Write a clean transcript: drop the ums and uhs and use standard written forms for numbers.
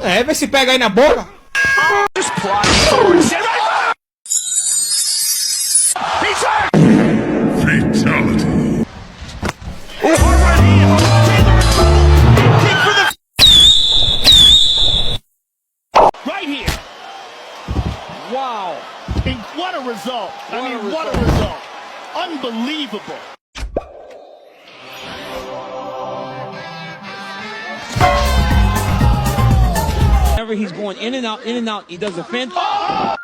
É, vê se pega aí na boca. Fatality. Right here. Wow. And what a result. What a result. Unbelievable. Whenever he's going in and out, he does a fantastic.